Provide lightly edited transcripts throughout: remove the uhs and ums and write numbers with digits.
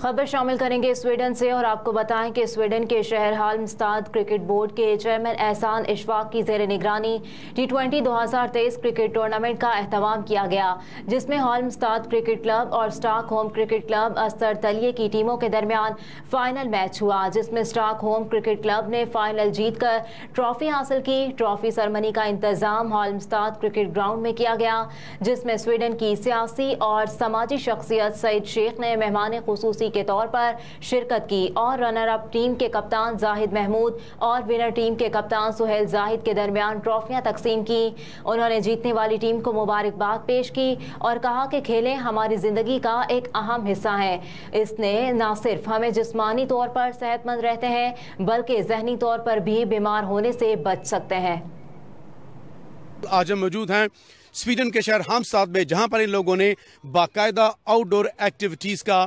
खबर शामिल करेंगे स्वीडन से और आपको बताएं कि स्वीडन के शहर हाल्मस्टाड क्रिकेट बोर्ड के चेयरमैन एहसान इशफाक की ज़ेर निगरानी T20 2023 क्रिकेट टूर्नामेंट का एहतमाम किया गया, जिसमें हाल्मस्टाड क्रिकेट क्लब और स्टॉकहोम क्रिकेट क्लब अस्तर तलिये की टीमों के दरमियान फाइनल मैच हुआ, जिसमें स्टॉकहोम क्रिकेट क्लब ने फाइनल जीतकर ट्रॉफी हासिल की। ट्रॉफी सरमनी का इंतजाम हाल्मस्टाड क्रिकेट ग्राउंड में किया गया, जिसमें स्वीडन की सियासी और समाजी शख्सियत सईद शेख ने मेहमान खुसूसी के तौर पर शिरकत की और रनर अप टीम के कप्तान जाहिद महमूद और विनर टीम के कप्तान सुहेल जाहिद के दरमियान ट्रॉफियां तकसीम की। उन्होंने जीतने वाली टीम को मुबारकबाद पेश की और कहा कि खेलें हमारी जिंदगी का एक अहम हिस्सा है। इसने न सिर्फ हमें जिस्मानी तौर पर सेहतमंद रहते हैं बल्कि जहनी तौर पर भी बीमार होने से बच सकते हैं। आज हम मौजूद हैं स्वीडन के शहर हाल्मस्टाड में, जहां पर इन लोगों ने बाकायदा आउटडोर एक्टिविटीज का,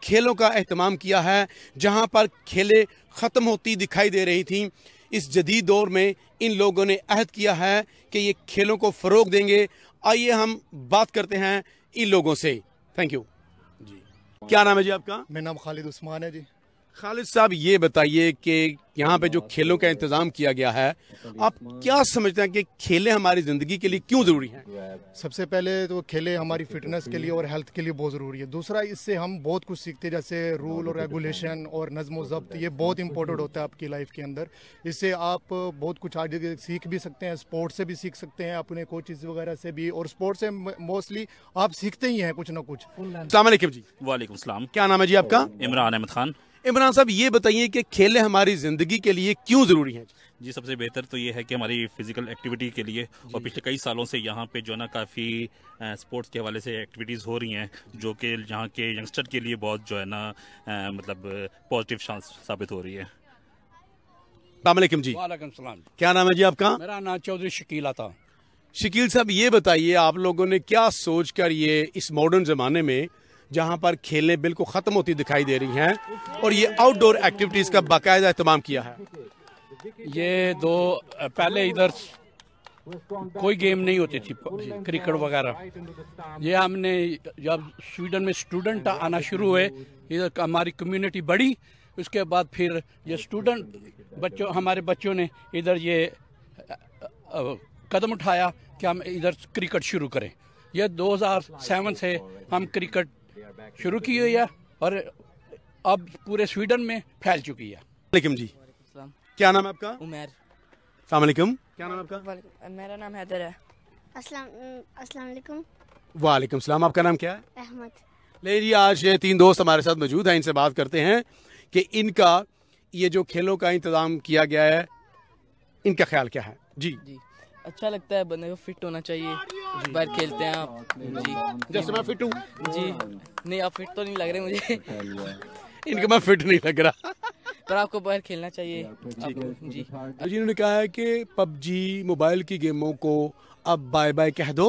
खेलों का एहतमाम किया है, जहां पर खेलें ख़त्म होती दिखाई दे रही थी। इस जदीद दौर में इन लोगों ने अहद किया है कि ये खेलों को फ़रोग देंगे। आइए हम बात करते हैं इन लोगों से। थैंक यू जी। क्या नाम है जी आपका? मेरा नाम खालिद उस्मान है जी। खालिद साहब, ये बताइए कि यहाँ पे जो खेलों का इंतजाम किया गया है, आप क्या समझते हैं कि खेलें हमारी ज़िंदगी के लिए क्यों ज़रूरी हैं? सबसे पहले तो खेलें हमारी फिटनेस के लिए और हेल्थ के लिए बहुत ज़रूरी है। दूसरा, इससे हम बहुत कुछ सीखते हैं, जैसे रूल और रेगुलेशन और नज़्म व ज़ब्त। ये बहुत इंपॉर्टेंट होता है आपकी लाइफ के अंदर। इससे आप बहुत कुछ आगे सीख भी सकते हैं, स्पोर्ट्स से भी सीख सकते हैं, अपने कोचेज़ वगैरह से भी, और स्पोर्ट्स से मोस्टली आप सीखते ही हैं कुछ ना कुछ। अस्सलाम वालेकुम जी। वालेकुम सलाम। क्या नाम है जी आपका? इमरान अहमद खान। इमरान साहब, ये बताइए कि खेलें हमारी ज़िंदगी के लिए क्यों ज़रूरी हैं? जी, सबसे बेहतर तो ये है कि हमारी फिजिकल एक्टिविटी के लिए, और पिछले कई सालों से यहाँ पे जो है ना काफ़ी स्पोर्ट्स के हवाले से एक्टिविटीज़ हो रही हैं, जो कि यहाँ के यंगस्टर के लिए बहुत जो है ना मतलब पॉजिटिव चांस साबित हो रही है। अस्सलाम जी। वालेकुम सलाम। क्या नाम है जी आपका? मेरा नाम चौधरी शकीला था। शकील साहब, ये बताइए आप लोगों ने क्या सोच कर ये इस मॉडर्न ज़माने में जहाँ पर खेलें बिल्कुल ख़त्म होती दिखाई दे रही हैं और ये आउटडोर एक्टिविटीज़ का बाकायदा एहतमाम किया है? ये दो पहले इधर कोई गेम नहीं होती थी, क्रिकेट वगैरह। ये हमने जब स्वीडन में स्टूडेंट आना शुरू हुए, इधर हमारी कम्युनिटी बढ़ी। उसके बाद फिर ये स्टूडेंट हमारे बच्चों ने इधर ये कदम उठाया कि हम इधर क्रिकेट शुरू करें। ये 2007 से हम क्रिकेट शुरू की हुई है और अब पूरे स्वीडन में फैल चुकी है। वालेकुम जी। क्या नाम है आपका? उमर। अस्सलाम वालेकुम। क्या नाम है आपका? मेरा नाम हैदर है। अस्सलाम वालेकुम। वालेकुम सलाम। आपका नाम क्या है? अहमद। ले जी, आज ये तीन दोस्त हमारे साथ मौजूद हैं, इनसे बात करते हैं कि इनका ये जो खेलों का इंतजाम किया गया है, इनका ख्याल क्या है। जी, अच्छा लगता है, बंदे को फिट होना चाहिए। बाहर खेलते हैं आप जी। जैसे मैं फिट हूँ जी। नहीं, आप फिट तो नहीं लग रहे मुझे। इनका मैं फिट नहीं लग रहा, पर आपको बाहर खेलना चाहिए जी। इन्होंने कहा है कि पबजी मोबाइल की गेमों को अब बाय बाय कह दो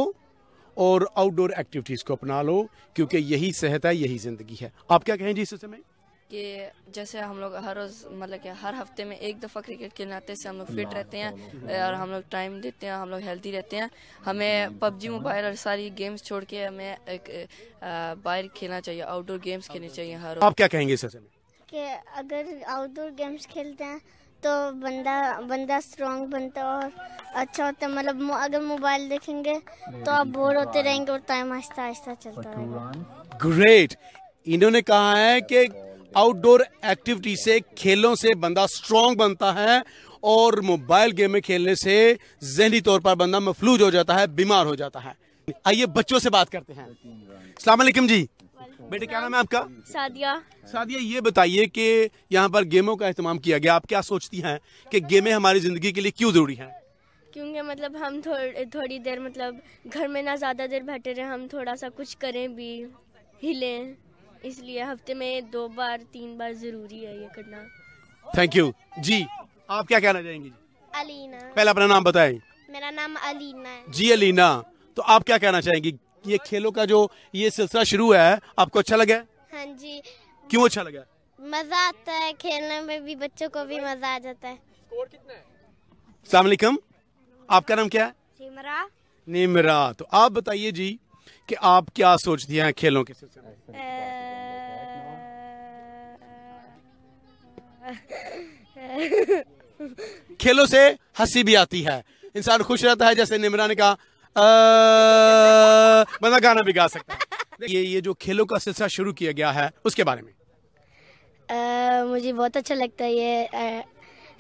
और आउटडोर एक्टिविटीज़ को अपना लो, क्योंकि यही सेहत है, यही ज़िंदगी है। आप क्या कहें जी इस समय? कि जैसे हम लोग हर रोज़ मतलब कि हर हफ्ते में एक दफ़ा क्रिकेट खेलने आते हैं, इससे हम लोग फिट रहते हैं और हम लोग टाइम देते हैं, हम लोग हेल्दी रहते हैं। हमें पबजी मोबाइल और सारी गेम्स छोड़ के हमें एक बाहर खेलना चाहिए, आउटडोर गेम्स खेलने चाहिए हर रोज़। आप क्या कहेंगे इस समय? कि अगर आउटडोर गेम्स खेलते हैं तो बंदा स्ट्रांग बनता है और अच्छा होता है। मतलब अगर मोबाइल देखेंगे तो आप बोर होते रहेंगे और टाइम आहिस्ता आहिस्ता चलता रहेगा। ग्रेट। इन्होंने कहा है कि आउटडोर एक्टिविटी से, खेलों से बंदा स्ट्रांग बनता है और मोबाइल गेम खेलने से ज़हनी तौर पर बंदा मफलूज हो जाता है, बीमार हो जाता है। आइए बच्चों से बात करते हैं। अस्सलाम वालेकुम जी। बेटे, क्या नाम है आपका? सादिया। सादिया, ये बताइए कि यहाँ पर गेमों का एहतमाम किया गया, आप क्या सोचती हैं कि गेमें हमारी ज़िंदगी के लिए क्यों ज़रूरी हैं? क्योंकि मतलब हम थोड़ी देर मतलब घर में ना ज़्यादा देर बैठे रहे, हम थोड़ा सा कुछ करें भी, हिलें, इसलिए हफ्ते में 2 बार 3 बार ज़रूरी है ये करना। थैंक यू जी। आप क्या कहना चाहेंगी? अलीना। पहले अपना नाम बताएं। मेरा नाम अलीना है जी। अलीना, तो आप क्या कहना चाहेंगी? ये खेलों का जो ये सिलसिला शुरू है, आपको अच्छा लगा? हाँ जी। क्यों अच्छा लगा? मज़ा आता है खेलने में भी, बच्चों को भी मज़ा आ जाता है। अस्सलाम वालेकुम। आपका नाम क्या है? सिमरा। निमरा। तो आप बताइए जी कि आप क्या सोचती हैं खेलों के सिलसिले में? खेलों से हंसी भी आती है, इंसान खुश रहता है, जैसे निमरा ने कहा बंदा गाना भी गा सकता है। ये जो खेलों का सिलसिला शुरू किया गया है उसके बारे में मुझे बहुत अच्छा लगता है ये।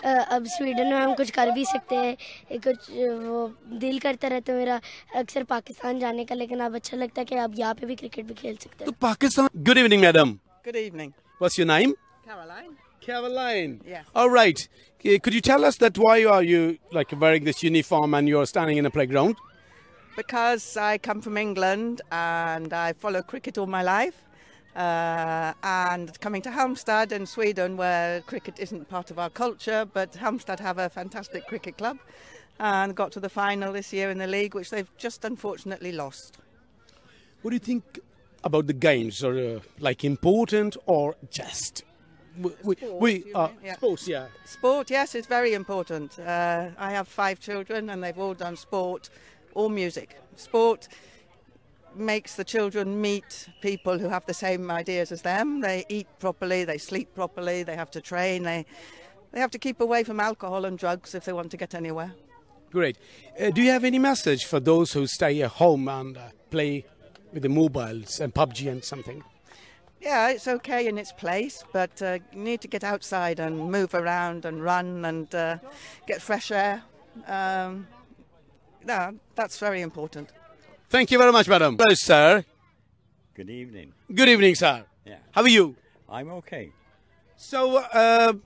अब स्वीडन में हम कुछ कर भी सकते हैं, कुछ वो दिल करता रहता है मेरा अक्सर पाकिस्तान जाने का, लेकिन अब अच्छा लगता है कि आप यहाँ पे भी क्रिकेट भी खेल सकते हैं। तो Pakistan. Good evening madam. Good evening. What's your name? Caroline. Caroline. Yeah. All right. Could you tell us that why are you like wearing this uniform and you're standing in a playground? Because I come from England and I follow cricket all my life. And coming to Halmstad in Sweden, where cricket isn't part of our culture, but Halmstad have a fantastic cricket club and got to the final this year in the league, which they've just unfortunately lost. What do you think about the games? Are like important or just? Sports, yeah. Sport, yes, it's very important. I have 5 children and they've all done sport or music. Sport makes the children meet people who have the same ideas as them. They eat properly, they sleep properly, they have to train, they have to keep away from alcohol and drugs if they want to get anywhere. Great. Do you have any message for those who stay at home and play with the mobiles and PUBG and something? Yeah, it's okay in its place, but you need to get outside and move around and run and get fresh air. No, that's very important. Thank you very much, madam. Hello, sir. Good evening. Good evening, sir. Yeah. How are you? I'm okay. So,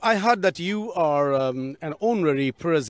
I heard that you are an honorary president